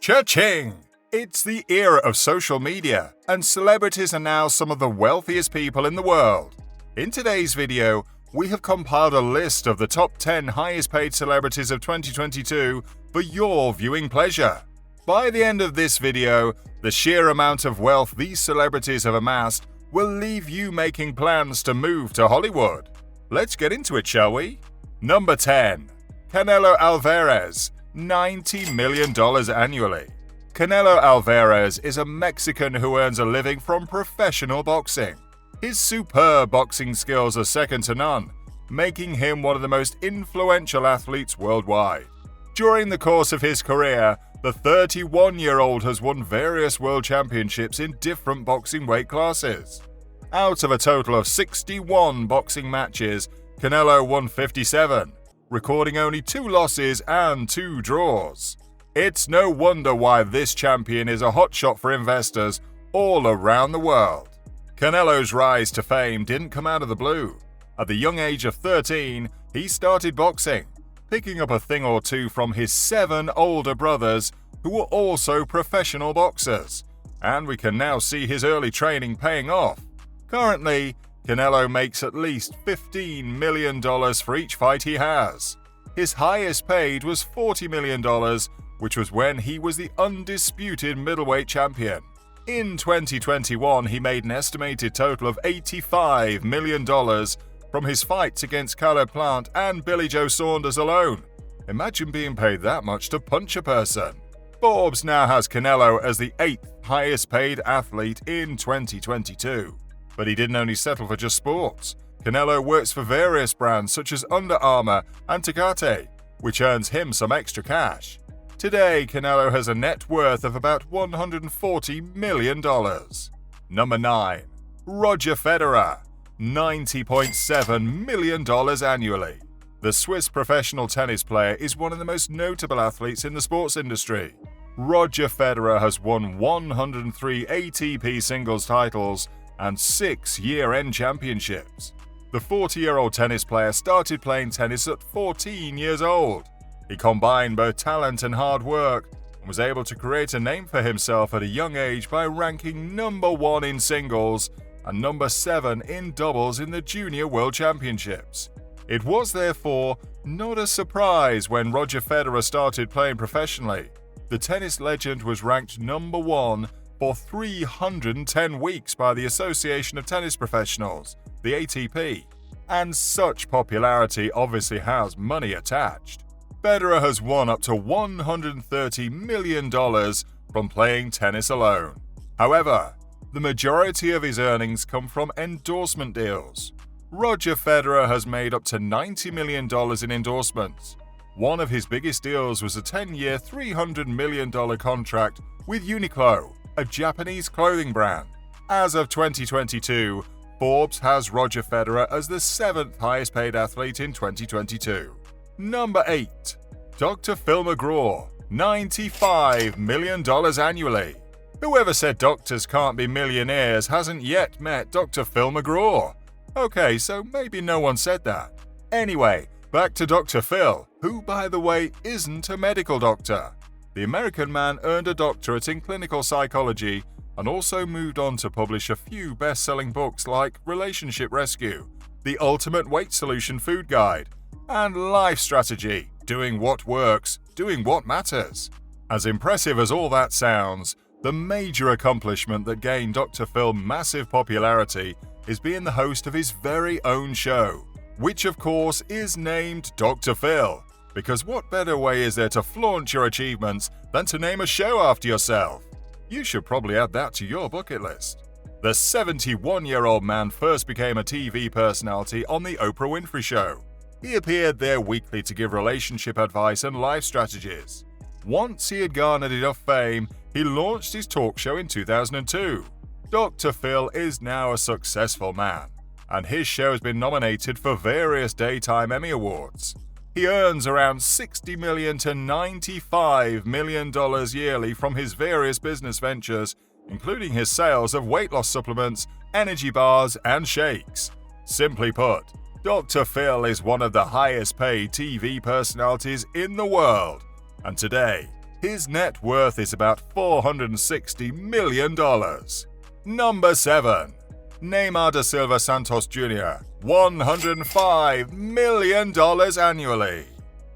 Cha-ching! It's the era of social media, and celebrities are now some of the wealthiest people in the world. In today's video, we have compiled a list of the top 10 highest paid celebrities of 2022 for your viewing pleasure. By the end of this video, the sheer amount of wealth these celebrities have amassed will leave you making plans to move to Hollywood. Let's get into it, shall we? Number 10. Canelo Alvarez, $90 million annually. Canelo Alvarez is a Mexican who earns a living from professional boxing. His superb boxing skills are second to none, making him one of the most influential athletes worldwide. During the course of his career, the 31-year-old has won various world championships in different boxing weight classes. Out of a total of 61 boxing matches, Canelo won 57, recording only 2 losses and 2 draws. It's no wonder why this champion is a hotshot for investors all around the world. Canelo's rise to fame didn't come out of the blue. At the young age of 13, he started boxing, picking up a thing or two from his 7 older brothers who were also professional boxers, and we can now see his early training paying off. Currently, Canelo makes at least $15 million for each fight he has. His highest paid was $40 million, which was when he was the undisputed middleweight champion. In 2021, he made an estimated total of $85 million from his fights against Caleb Plant and Billy Joe Saunders alone. Imagine being paid that much to punch a person. Forbes now has Canelo as the 8th highest paid athlete in 2022. But he didn't only settle for just sports. Canelo works for various brands such as Under Armour and Tecate, which earns him some extra cash. Today, Canelo has a net worth of about $140 million. Number 9. Roger Federer, $90.7 million annually. The Swiss professional tennis player is one of the most notable athletes in the sports industry. Roger Federer has won 103 ATP singles titles and 6 year-end championships. The 40-year-old tennis player started playing tennis at 14 years old. He combined both talent and hard work and was able to create a name for himself at a young age by ranking number 1 in singles and number 7 in doubles in the Junior World Championships. It was therefore not a surprise when Roger Federer started playing professionally. The tennis legend was ranked number 1 for 310 weeks by the Association of Tennis Professionals, the ATP, and such popularity obviously has money attached. Federer has won up to $130 million from playing tennis alone. However, the majority of his earnings come from endorsement deals. Roger Federer has made up to $90 million in endorsements. One of his biggest deals was a 10-year, $300 million contract with Uniqlo, a Japanese clothing brand. As of 2022, Forbes has Roger Federer as the 7th highest paid athlete in 2022. Number 8. Dr. Phil McGraw, $95 million annually. Whoever said doctors can't be millionaires hasn't yet met Dr. Phil McGraw. Okay, so maybe no one said that. Anyway, back to Dr. Phil, who, by the way, isn't a medical doctor. The American man earned a doctorate in clinical psychology and also moved on to publish a few best-selling books like Relationship Rescue, The Ultimate Weight Solution Food Guide, and Life Strategy, Doing What Works, Doing What Matters. As impressive as all that sounds, the major accomplishment that gained Dr. Phil massive popularity is being the host of his very own show, which of course is named Dr. Phil, because what better way is there to flaunt your achievements than to name a show after yourself? You should probably add that to your bucket list. The 71-year-old man first became a TV personality on The Oprah Winfrey Show. He appeared there weekly to give relationship advice and life strategies. Once he had garnered enough fame, he launched his talk show in 2002. Dr. Phil is now a successful man, and his show has been nominated for various Daytime Emmy Awards. He earns around $60 million to $95 million yearly from his various business ventures, including his sales of weight loss supplements, energy bars, and shakes. Simply put, Dr. Phil is one of the highest paid TV personalities in the world, and today His net worth is about $460 million. Number 7. Neymar da Silva Santos Jr., $105 million annually.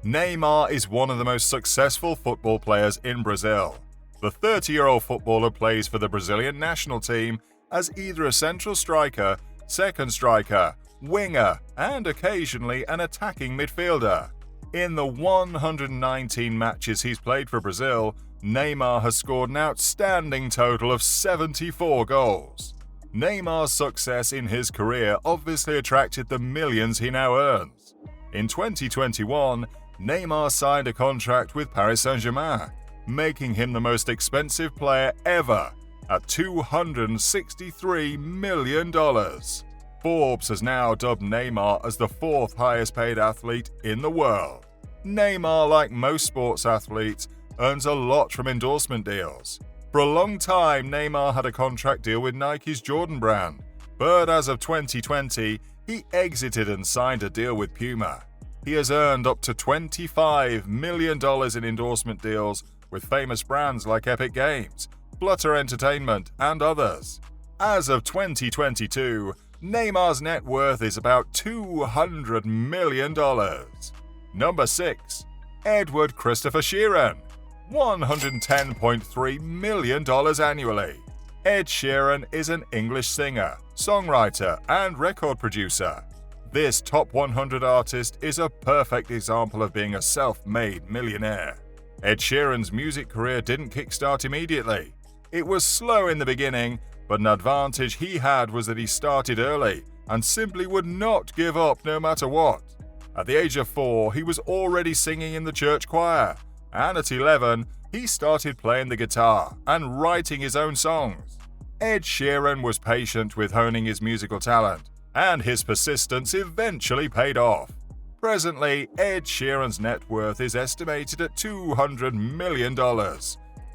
Neymar is one of the most successful football players in Brazil. The 30-year-old footballer plays for the Brazilian national team as either a central striker, second striker, winger, and occasionally an attacking midfielder. In the 119 matches he's played for Brazil, Neymar has scored an outstanding total of 74 goals. Neymar's success in his career obviously attracted the millions he now earns. In 2021, Neymar signed a contract with Paris Saint-Germain, making him the most expensive player ever at $263 million. Forbes has now dubbed Neymar as the 4th highest paid athlete in the world. Neymar, like most sports athletes, earns a lot from endorsement deals. For a long time, Neymar had a contract deal with Nike's Jordan brand, but as of 2020, he exited and signed a deal with Puma. He has earned up to $25 million in endorsement deals with famous brands like Epic Games, Flutter Entertainment, and others. As of 2022, Neymar's net worth is about $200 million. Number 6. Edward Christopher Sheeran, $110.3 million annually. Ed Sheeran is an English singer, songwriter, and record producer. This top 100 artist is a perfect example of being a self-made millionaire. Ed Sheeran's music career didn't kickstart immediately. It was slow in the beginning, but an advantage he had was that he started early and simply would not give up no matter what. At the age of 4, he was already singing in the church choir, and at 11, he started playing the guitar and writing his own songs. Ed Sheeran was patient with honing his musical talent, and his persistence eventually paid off. Presently, Ed Sheeran's net worth is estimated at $200 million.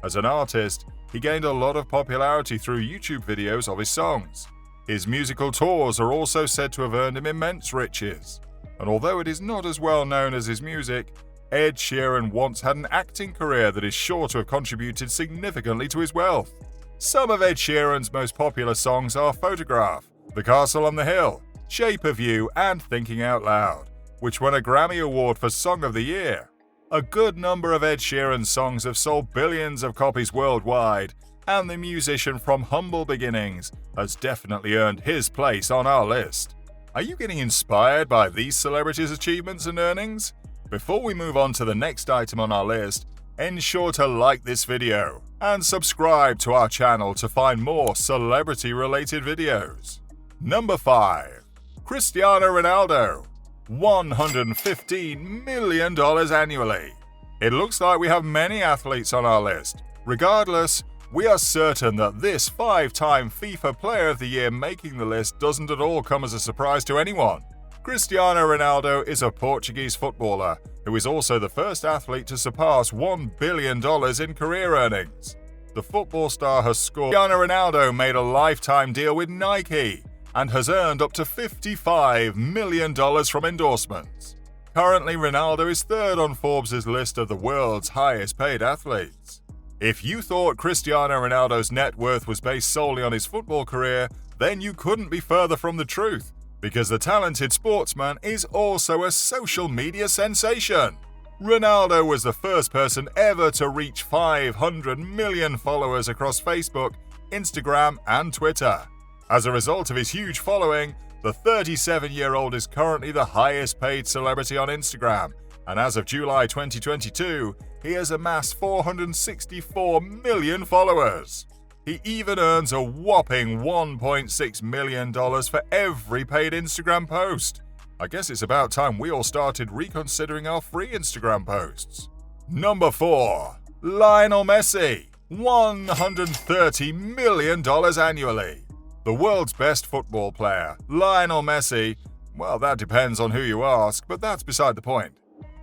As an artist, he gained a lot of popularity through YouTube videos of his songs. His musical tours are also said to have earned him immense riches. And although it is not as well known as his music, Ed Sheeran once had an acting career that is sure to have contributed significantly to his wealth. Some of Ed Sheeran's most popular songs are Photograph, The Castle on the Hill, Shape of You, and Thinking Out Loud, which won a Grammy Award for Song of the Year. A good number of Ed Sheeran's songs have sold billions of copies worldwide, and the musician from humble beginnings has definitely earned his place on our list. Are you getting inspired by these celebrities' achievements and earnings? Before we move on to the next item on our list, ensure to like this video and subscribe to our channel to find more celebrity-related videos. Number 5. Cristiano Ronaldo, $115 million annually. It looks like we have many athletes on our list. Regardless, we are certain that this 5-time FIFA Player of the Year making the list doesn't at all come as a surprise to anyone. Cristiano Ronaldo is a Portuguese footballer who is also the first athlete to surpass $1 billion in career earnings. The football star has scored. Cristiano Ronaldo made a lifetime deal with Nike and has earned up to $55 million from endorsements. Currently, Ronaldo is 3rd on Forbes' list of the world's highest paid athletes. If you thought Cristiano Ronaldo's net worth was based solely on his football career, then you couldn't be further from the truth, because the talented sportsman is also a social media sensation. Ronaldo was the first person ever to reach 500 million followers across Facebook, Instagram, and Twitter. As a result of his huge following, the 37-year-old is currently the highest paid celebrity on Instagram, and as of July 2022, he has amassed 464 million followers. He even earns a whopping $1.6 million for every paid Instagram post. I guess it's about time we all started reconsidering our free Instagram posts. Number 4. Lionel Messi, $130 million annually. The world's best football player, Lionel Messi, well, that depends on who you ask, but that's beside the point,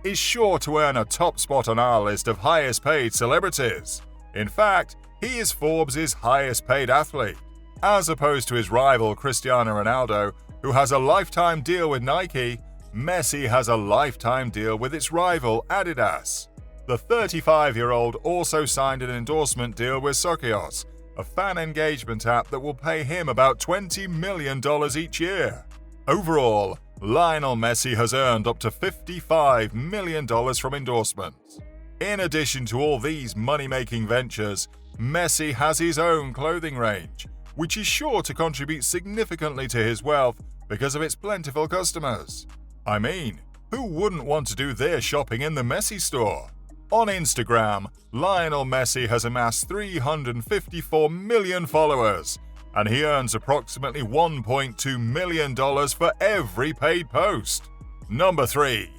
is sure to earn a top spot on our list of highest paid celebrities. In fact, he is Forbes' highest paid athlete. As opposed to his rival Cristiano Ronaldo, who has a lifetime deal with Nike, Messi has a lifetime deal with its rival Adidas. The 35-year-old also signed an endorsement deal with Socios, a fan engagement app that will pay him about $20 million each year. Overall, Lionel Messi has earned up to $55 million from endorsements. In addition to all these money-making ventures, Messi has his own clothing range, which is sure to contribute significantly to his wealth because of its plentiful customers. I mean, who wouldn't want to do their shopping in the Messi store? On Instagram, Lionel Messi has amassed 354 million followers, and he earns approximately $1.2 million for every paid post. Number 3.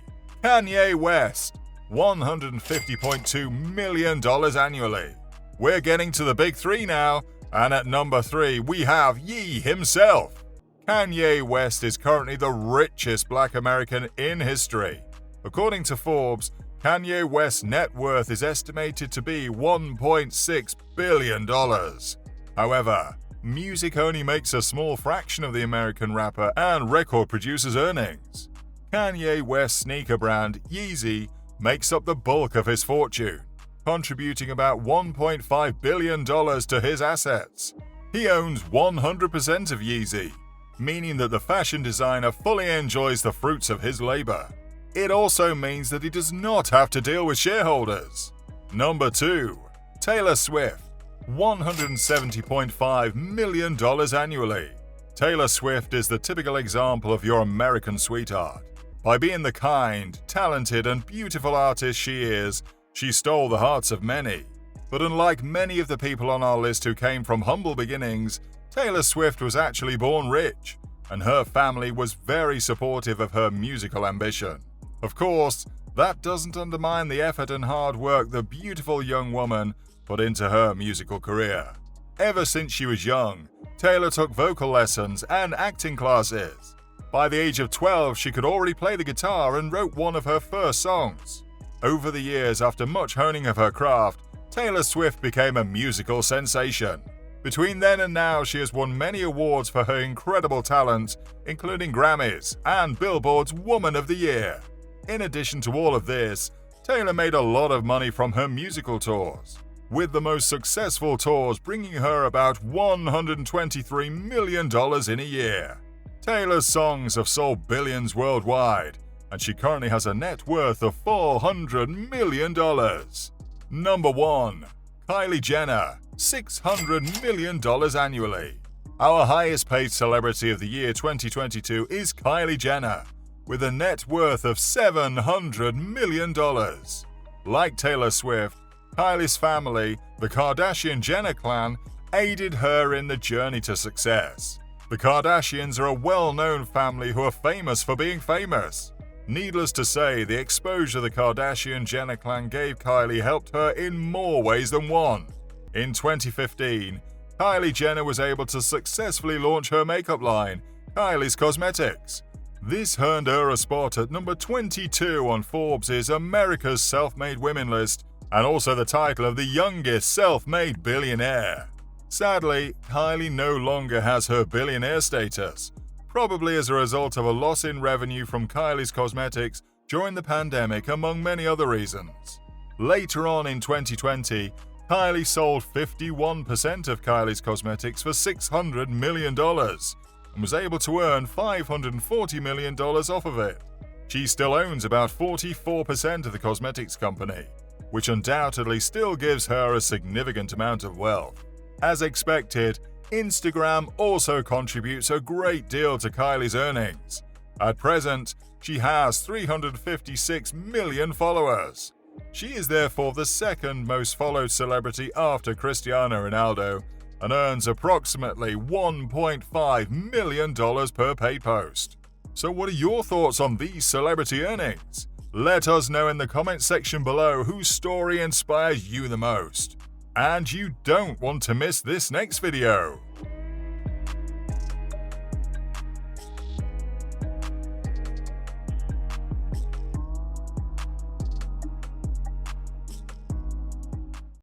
Kanye West, $150.2 million annually. We're getting to the big three now, and at number 3 we have Ye himself. Kanye West is currently the richest Black American in history. According to Forbes, Kanye West's net worth is estimated to be $1.6 billion. However, music only makes a small fraction of the American rapper and record producer's earnings. Kanye West's sneaker brand, Yeezy, makes up the bulk of his fortune, contributing about $1.5 billion to his assets. He owns 100% of Yeezy, meaning that the fashion designer fully enjoys the fruits of his labor. It also means that he does not have to deal with shareholders. Number 2. Taylor Swift, $170.5 million annually. Taylor Swift is the typical example of your American sweetheart. By being the kind, talented, and beautiful artist she is, she stole the hearts of many. But unlike many of the people on our list who came from humble beginnings, Taylor Swift was actually born rich, and her family was very supportive of her musical ambition. Of course, that doesn't undermine the effort and hard work the beautiful young woman put into her musical career. Ever since she was young, Taylor took vocal lessons and acting classes. By the age of 12, she could already play the guitar and wrote one of her first songs. Over the years, after much honing of her craft, Taylor Swift became a musical sensation. Between then and now, she has won many awards for her incredible talent, including Grammys and Billboard's Woman of the Year. In addition to all of this, Taylor made a lot of money from her musical tours, with the most successful tours bringing her about $123 million in a year. Taylor's songs have sold billions worldwide, and she currently has a net worth of $400 million. Number 1. Kylie Jenner, $600 million annually. Our highest paid celebrity of the year 2022 is Kylie Jenner, with a net worth of $700 million. Like Taylor Swift, Kylie's family, the Kardashian-Jenner clan, aided her in the journey to success. The Kardashians are a well-known family who are famous for being famous. Needless to say, the exposure the Kardashian-Jenner clan gave Kylie helped her in more ways than one. In 2015, Kylie Jenner was able to successfully launch her makeup line, Kylie's Cosmetics. This earned her a spot at number 22 on Forbes' America's Self-Made Women list, and also the title of the youngest self-made billionaire. Sadly, Kylie no longer has her billionaire status, probably as a result of a loss in revenue from Kylie's Cosmetics during the pandemic, among many other reasons. Later on in 2020, Kylie sold 51% of Kylie's Cosmetics for $600 million and was able to earn $540 million off of it. She still owns about 44% of the cosmetics company, which undoubtedly still gives her a significant amount of wealth. As expected, Instagram also contributes a great deal to Kylie's earnings. At present, she has 356 million followers. She is therefore the second most followed celebrity after Cristiano Ronaldo and earns approximately $1.5 million per paid post. So what are your thoughts on these celebrity earnings? Let us know in the comments section below whose story inspires you the most. And you don't want to miss this next video.